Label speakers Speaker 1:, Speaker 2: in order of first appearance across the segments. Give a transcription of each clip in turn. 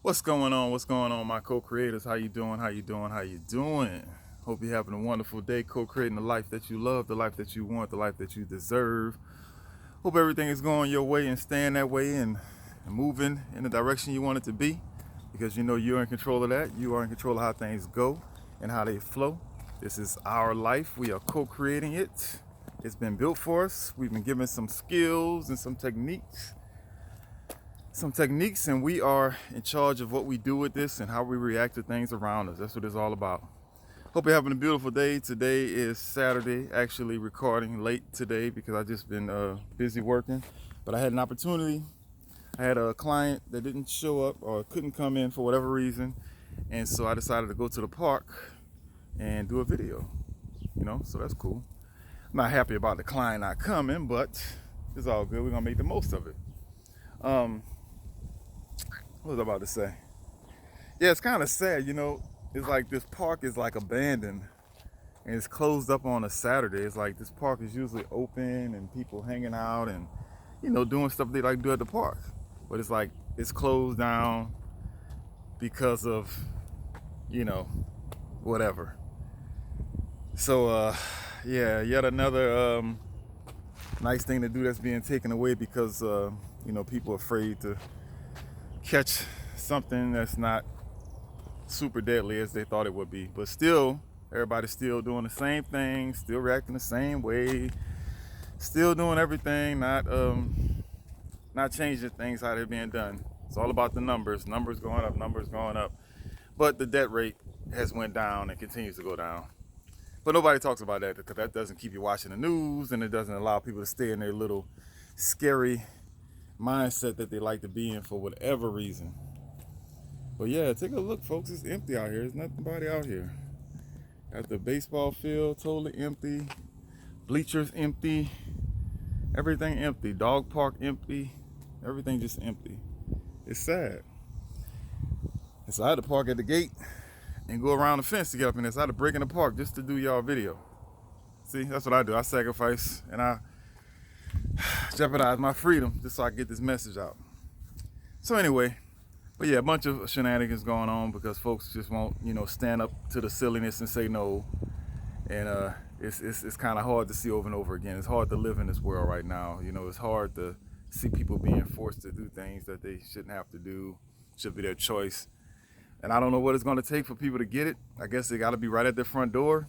Speaker 1: What's going on? What's going on, my co-creators? How you doing? How you doing? How you doing? Hope you're having a wonderful day, co-creating the life that you love, the life that you want, the life that you deserve. Hope everything is going your way and staying that way and moving in the direction you want it to be, because you know you're in control of that. You are in control of how things go and how they flow. This is our life. We are co-creating it. It's been built for us. We've been given some skills and some techniques, and we are in charge of what we do with this and how we react to things around us. That's what it's all about. Hope you're having a beautiful day. Today is Saturday, actually recording late today because I just been busy working, but I had an opportunity. I had a client that didn't show up or couldn't come in for whatever reason, and so I decided to go to the park and do a video, so that's cool. I'm not happy about the client not coming, but it's all good. We're gonna make the most of it. What was I about to say? Yeah, it's kind of sad, It's like this park is like abandoned and it's closed up on a Saturday. It's like this park is usually open and people hanging out and, doing stuff they like to do at the park. But it's like it's closed down because of, whatever. So, yeah, yet another nice thing to do that's being taken away because, people are afraid to catch something that's not super deadly as they thought it would be. But still, everybody's still doing the same thing, still reacting the same way, still doing everything, not changing things how they're being done. It's all about the numbers going up. But the debt rate has went down and continues to go down. But nobody talks about that because that doesn't keep you watching the news, and it doesn't allow people to stay in their little scary mindset that they like to be in for whatever reason. But yeah, take a look, folks. It's empty out here. There's nobody out here. Got the baseball field totally empty, bleachers empty, everything empty, dog park empty, everything just empty. It's sad. And so I had to park at the gate and go around the fence to get up in there. So I had to break in the park just to do y'all video. See, that's what I do. I sacrifice and I jeopardize my freedom just so I can get this message out. So anyway, but yeah, a bunch of shenanigans going on because folks just won't, stand up to the silliness and say no. And it's kind of hard to see over and over again. It's hard to live in this world right now. It's hard to see people being forced to do things that they shouldn't have to do. Should be their choice. And I don't know what it's going to take for people to get it. I guess they got to be right at their front door.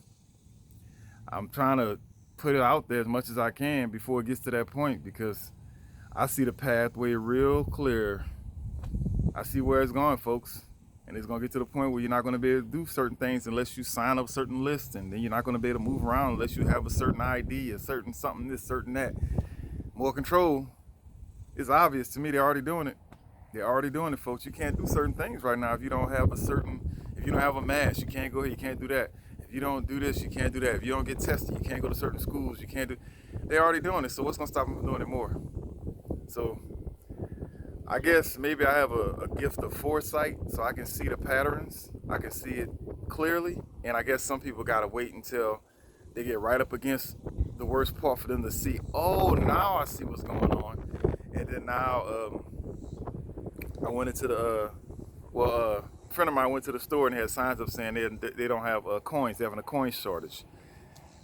Speaker 1: I'm trying to put it out there as much as I can before it gets to that point because I see the pathway real clear. I see where it's going, folks. And it's going to get to the point where you're not going to be able to do certain things unless you sign up certain lists. And then you're not going to be able to move around unless you have a certain ID, a certain something, this, certain that. More control is obvious to me. They're already doing it. They're already doing it, folks. You can't do certain things right now if you don't have if you don't have a mask, you can't go here, you can't do that. If you don't do this, you can't do that. If you don't get tested, you can't go to certain schools, you can't do. They're already doing it, so what's going to stop them from doing it more? So I guess maybe I have a gift of foresight so I can see the patterns. I can see it clearly. And I guess some people got to wait until they get right up against the worst part for them to see, oh, now I see what's going on. And then now I went into a friend of mine went to the store and had signs up saying they don't have coins. They're having a coin shortage.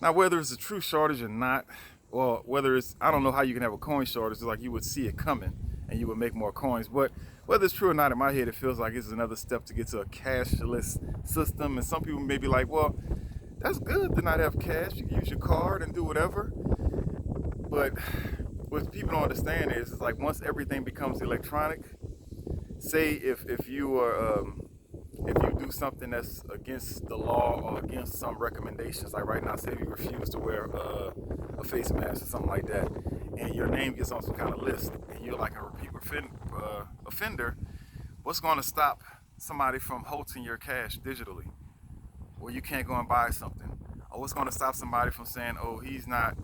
Speaker 1: Now, whether it's a true shortage or not, or whether it's, I don't know how you can have a coin shortage. It's like you would see it coming and you would make more coins. But whether it's true or not, in my head, it feels like it's another step to get to a cashless system. And some people may be like, well, that's good to not have cash. You can use your card and do whatever. But what people don't understand is like once everything becomes electronic, say if you are if you do something that's against the law or against some recommendations, like right now, say you refuse to wear a face mask or something like that, and your name gets on some kind of list, and you're like a repeat offender, what's going to stop somebody from holding your cash digitally, where you can't go and buy something? Or what's going to stop somebody from saying, oh, he's not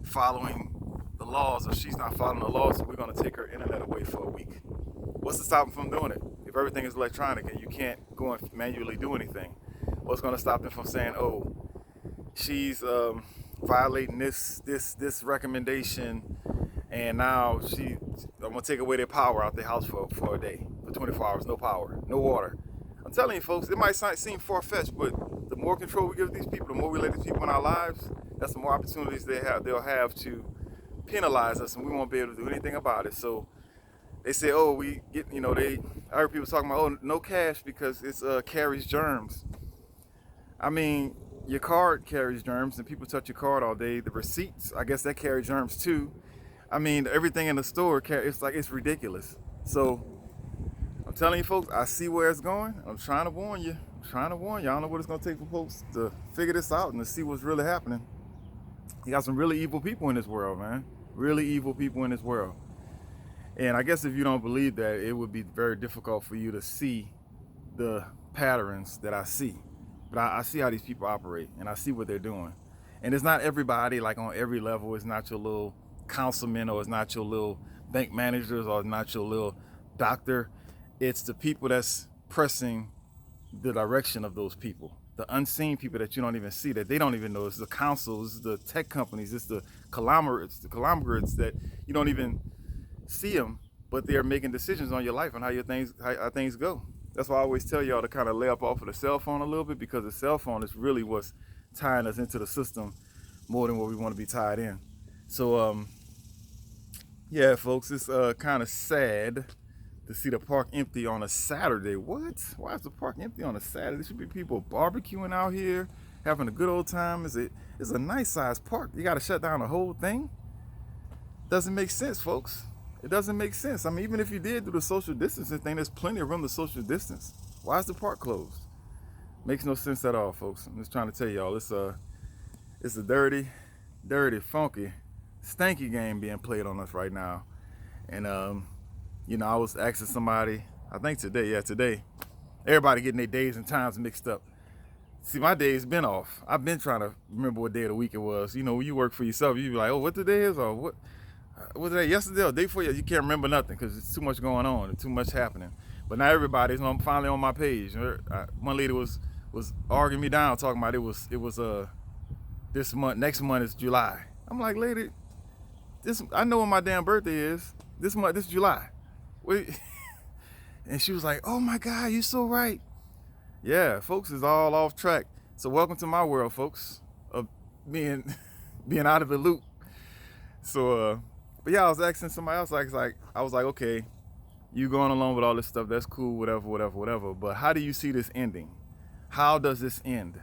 Speaker 1: following the laws or she's not following the laws, so we're going to take her internet away for a week? What's to stop them from doing it? If everything is electronic and you can't go and manually do anything, what's going to stop them from saying, oh, she's violating this recommendation, and now I'm going to take away their power out their house for a day, for 24 hours, no power, no water. I'm telling you, folks, it might seem far-fetched, but the more control we give these people, the more we let these people in our lives, that's the more opportunities they'll have to penalize us, and we won't be able to do anything about it. So they say, oh, we get, I heard people talking about, oh, no cash because it's carries germs. I mean, your card carries germs, and people touch your card all day. The receipts, I guess that carry germs too. I mean, everything in the store, it's ridiculous. So I'm telling you, folks, I see where it's going. I'm trying to warn you. I don't know what it's gonna take for folks to figure this out and to see what's really happening. You got some really evil people in this world, man. Really evil people in this world. And I guess if you don't believe that, it would be very difficult for you to see the patterns that I see. But I see how these people operate, and I see what they're doing. And it's not everybody, like on every level. It's not your little councilman, or it's not your little bank managers, or it's not your little doctor. It's the people that's pressing the direction of those people. The unseen people that you don't even see, that they don't even know. It's the councils, the tech companies, it's the conglomerates that you don't even see them, but they're making decisions on your life and how things go. That's why I always tell y'all to kind of lay up off of the cell phone a little bit, because the cell phone is really what's tying us into the system more than what we want to be tied in. So yeah, folks, it's kind of sad to see the park empty on a Saturday. What? Why is the park empty on a Saturday? There should be people barbecuing out here, having a good old time. It's a nice sized park. You got to shut down the whole thing? Doesn't make sense, folks. It doesn't make sense. I mean, even if you did do the social distancing thing, there's plenty of room to social distance. Why is the park closed? Makes no sense at all, folks. I'm just trying to tell y'all, it's a dirty, funky, stanky game being played on us right now. And I was asking somebody, I think today, everybody getting their days and times mixed up. See, my day's been off. I've been trying to remember what day of the week it was. When you work for yourself, you be like, oh, what the day is, or what was it, yesterday or the day before? You can't remember nothing because it's too much going on and too much happening. But now everybody's finally on my page. One lady was arguing me down, talking about it was this month, next month is July. I'm like, lady, I know when my damn birthday is. This is July. Wait. And she was like, oh my God, you're so right. Yeah, folks, is all off track. So welcome to my world, folks, of being out of the loop. So but yeah, I was asking somebody else, I was like, okay, you going along with all this stuff, that's cool, whatever. But how do you see this ending? How does this end?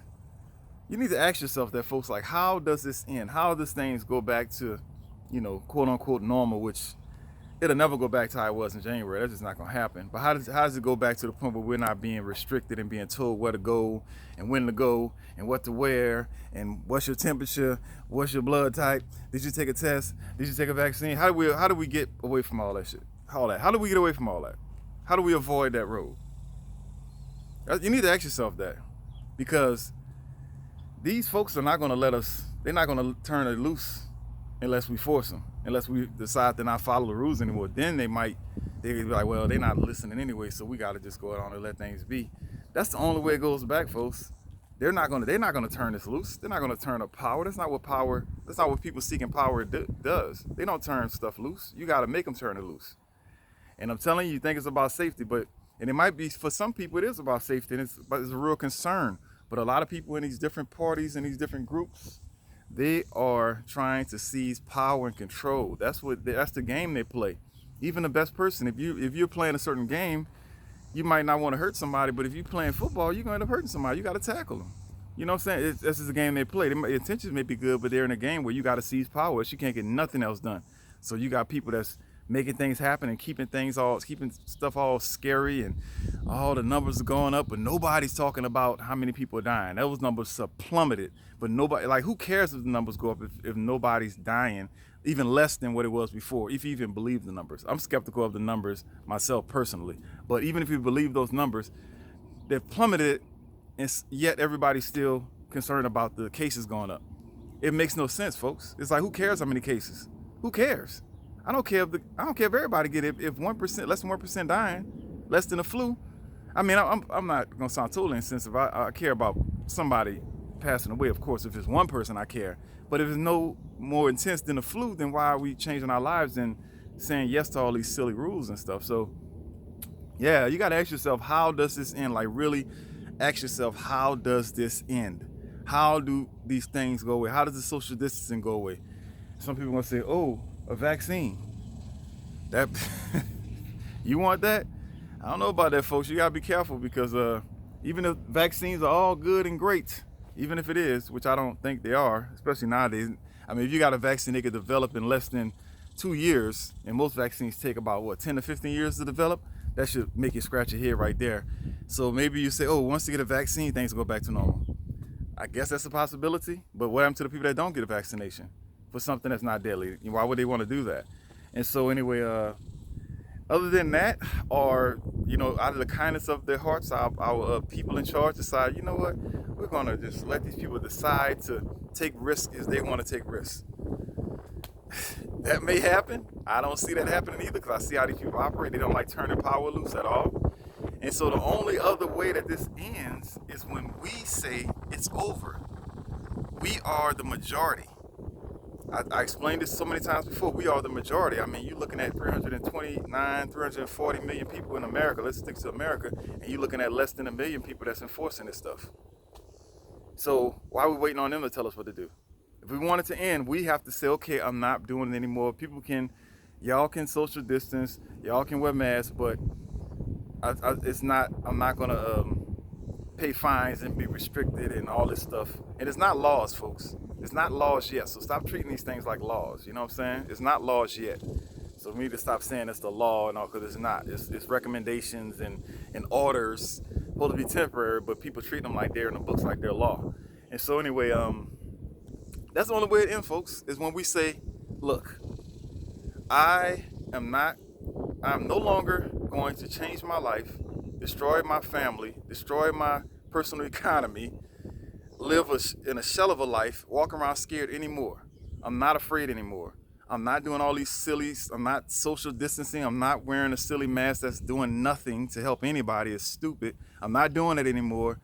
Speaker 1: You need to ask yourself that, folks, like, how does this end? How does things go back to, quote unquote normal, which it'll never go back to how it was in January. That's just not gonna happen. But how does it go back to the point where we're not being restricted and being told where to go and when to go and what to wear and what's your temperature, what's your blood type, did you take a test, did you take a vaccine? How do we get away from all that shit? How do we get away from all that? How do we avoid that road? You need to ask yourself that, because these folks are not gonna they're not gonna turn it loose unless we force them. Unless we decide to not follow the rules anymore, then they'd be like, well, they're not listening anyway, so we got to just go on and let things be. That's the only way it goes back, folks. They're not gonna turn this loose. They're not gonna turn up power. That's not what people seeking power does. They don't turn stuff loose. You got to make them turn it loose. And I'm telling you, you think it's about safety, and it might be, for some people it is about safety, but it's a real concern. But a lot of people in these different parties and these different groups, they are trying to seize power and control. That's the game they play. Even the best person, if you're playing a certain game, you might not want to hurt somebody, but if you're playing football, you're going to end up hurting somebody. You got to tackle them. You know what I'm saying? This is a game they play. Their intentions may be good, but they're in a game where you got to seize power. You can't get nothing else done. So you got people that's making things happen and keeping stuff all scary, and all the numbers are going up, but nobody's talking about how many people are dying. Those numbers have plummeted, but nobody, like, who cares if the numbers go up if nobody's dying, even less than what it was before, if you even believe the numbers. I'm skeptical of the numbers myself personally, but even if you believe those numbers, they've plummeted, and yet everybody's still concerned about the cases going up. It makes no sense, folks. It's like, who cares how many cases? Who cares? I don't care if everybody get it. If 1%, less than 1% dying, less than the flu. I mean, I'm not gonna sound totally insensitive. I care about somebody passing away, of course. If it's one person, I care. But if it's no more intense than the flu, then why are we changing our lives and saying yes to all these silly rules and stuff? So, Yeah, you got to ask yourself, how does this end? Like, really ask yourself, how does this end? How do these things go away? How does the social distancing go away? Some people are going to say, oh, a vaccine. That you want that? I don't know about that, folks. You got to be careful because even if vaccines are all good and great, even if it is, which I don't think they are, especially nowadays. I mean, if you got a vaccine they could develop in less than 2 years, and most vaccines take about, what, 10 to 15 years to develop, that should make you scratch your head right there. So maybe you say, oh, once you get a vaccine, things will go back to normal. I guess that's a possibility, but what happened to the people that don't get a vaccination for something that's not deadly? Why would they want to do that? And so anyway, other than that, or, out of the kindness of their hearts, our people in charge decide, you know what, we're going to just let these people decide to take risks as they want to take risks. That may happen. I don't see that happening either, because I see how these people operate. They don't like turning power loose at all. And so the only other way that this ends is when we say it's over. We are the majority. I explained this so many times before. We are the majority. I mean, you're looking at 340 million people in America. Let's stick to America. And you're looking at less than 1 million people that's enforcing this stuff. So why are we waiting on them to tell us what to do? If we want it to end, we have to say, okay, I'm not doing it anymore. Y'all can social distance, y'all can wear masks, but I'm not gonna pay fines and be restricted and all this stuff. And it's not laws, folks. It's not laws yet. So stop treating these things like laws. You know what I'm saying? It's not laws yet. So we need to stop saying it's the law and all, because it's not. It's recommendations and orders, supposed to be temporary, but people treat them like they're in the books, like they're law. And so anyway, that's the only way it ends, folks, is when we say, look, I'm no longer going to change my life, destroy my family, destroy my personal economy, live in a shell of a life, walk around scared anymore. I'm not afraid anymore. I'm not doing all these I'm not social distancing. I'm not wearing a silly mask that's doing nothing to help anybody. It's stupid. I'm not doing it anymore.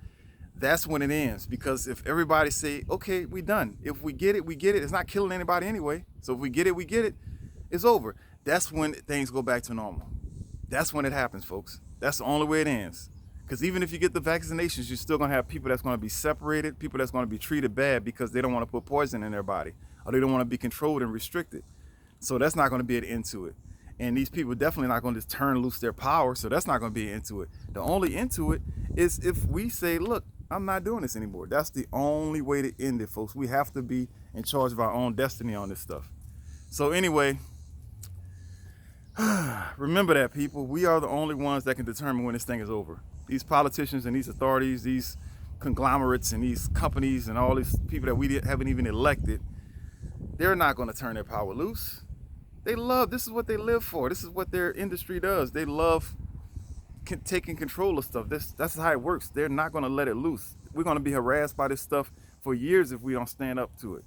Speaker 1: That's when it ends, because if everybody say, okay, we done. If we get it, we get it. It's not killing anybody anyway. So if we get it, we get it. It's over. That's when things go back to normal. That's when it happens, folks. That's the only way it ends. Because even if you get the vaccinations, you're still going to have people that's going to be separated, people that's going to be treated bad because they don't want to put poison in their body, or they don't want to be controlled and restricted. So that's not going to be an end to it. And these people definitely not going to just turn loose their power, so that's not going to be an end to it. The only end to it is if we say, look, I'm not doing this anymore. That's the only way to end it, folks. We have to be in charge of our own destiny on this stuff. So anyway, remember that, people. We are the only ones that can determine when this thing is over. These politicians and these authorities, these conglomerates and these companies and all these people that we haven't even elected, they're not going to turn their power loose. This is what they live for. This is what their industry does. They love taking control of stuff. That's how it works. They're not going to let it loose. We're going to be harassed by this stuff for years if we don't stand up to it.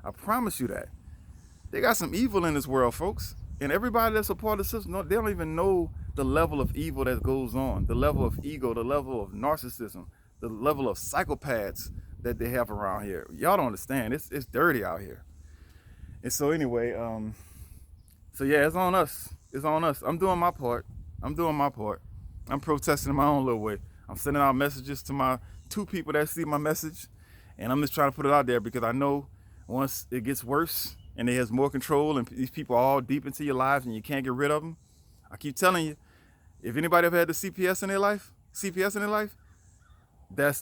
Speaker 1: I promise you that. They got some evil in this world, folks. And everybody that's a part of the system, they don't even know the level of evil that goes on, the level of ego, the level of narcissism, the level of psychopaths that they have around here. Y'all don't understand. It's dirty out here. And so anyway, yeah, it's on us. It's on us. I'm doing my part. I'm protesting in my own little way. I'm sending out messages to my 2 people that see my message, and I'm just trying to put it out there because I know once it gets worse and it has more control and these people are all deep into your lives and you can't get rid of them, I keep telling you, if anybody ever had the CPS in their life,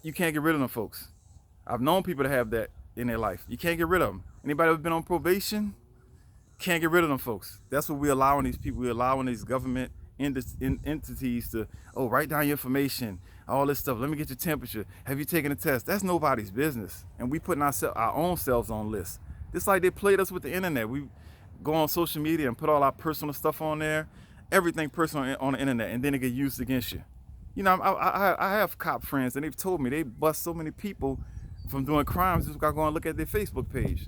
Speaker 1: you can't get rid of them, folks. I've known people to have that in their life. You can't get rid of them. Anybody ever been on probation? Can't get rid of them, folks. That's what we're allowing these people. We're allowing these government entities to, write down your information, all this stuff. Let me get your temperature. Have you taken a test? That's nobody's business. And we putting our own selves on lists. Just like they played us with the internet. We go on social media and put all our personal stuff on there, everything personal on the internet, and then it get used against you. You know, I have cop friends, and they've told me they bust so many people from doing crimes just got to go and look at their Facebook page.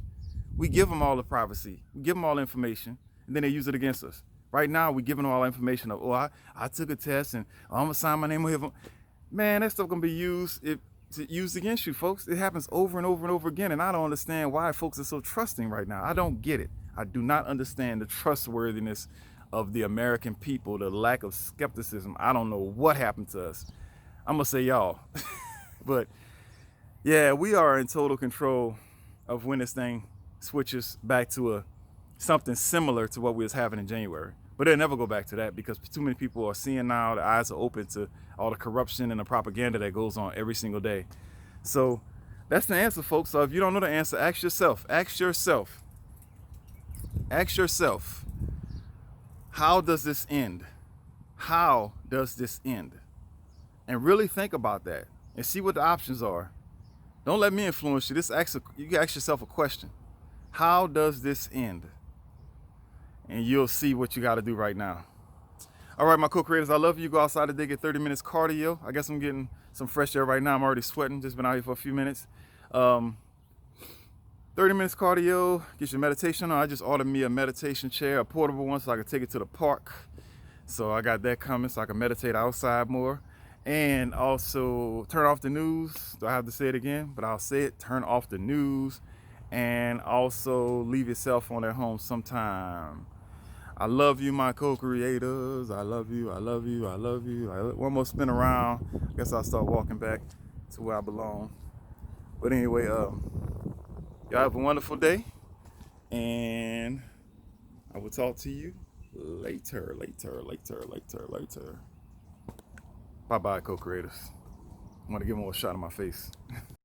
Speaker 1: We give them all the privacy. We give them all the information, and then they use it against us. Right now, we're giving them all the information of, I took a test, and I'm going to sign my name on here. Man, that stuff going to be used against you, folks. It happens over and over and over again, and I don't understand why folks are so trusting right now. I don't get it. I do not understand the trustworthiness of the American people, the lack of skepticism. I don't know what happened to us. I'm gonna say y'all. But yeah, we are in total control of when this thing switches back to something similar to what we was having in January. But they'll never go back to that because too many people are seeing now, the eyes are open to all the corruption and the propaganda that goes on every single day. So that's the answer, folks. So if you don't know the answer, ask yourself, how does this end? How does this end? And really think about that and see what the options are. Don't let me influence you. You ask yourself a question. How does this end? And you'll see what you got to do right now. All right, my co-creators, I love you. Go outside today, get 30 minutes cardio. I guess I'm getting some fresh air right now. I'm already sweating. Just been out here for a few minutes. 30 minutes cardio, get your meditation on. I just ordered me a meditation chair, a portable one, so I can take it to the park. So I got that coming so I can meditate outside more. And also turn off the news. Do I have to say it again? But I'll say it. Turn off the news. And also leave your cell phone at home sometime. I love you, my co-creators. I love you. I love you. I love you. One more spin around. I guess I'll start walking back to where I belong. But anyway, y'all have a wonderful day. And I will talk to you later. Bye-bye, co-creators. I'm going to give them a shot in my face.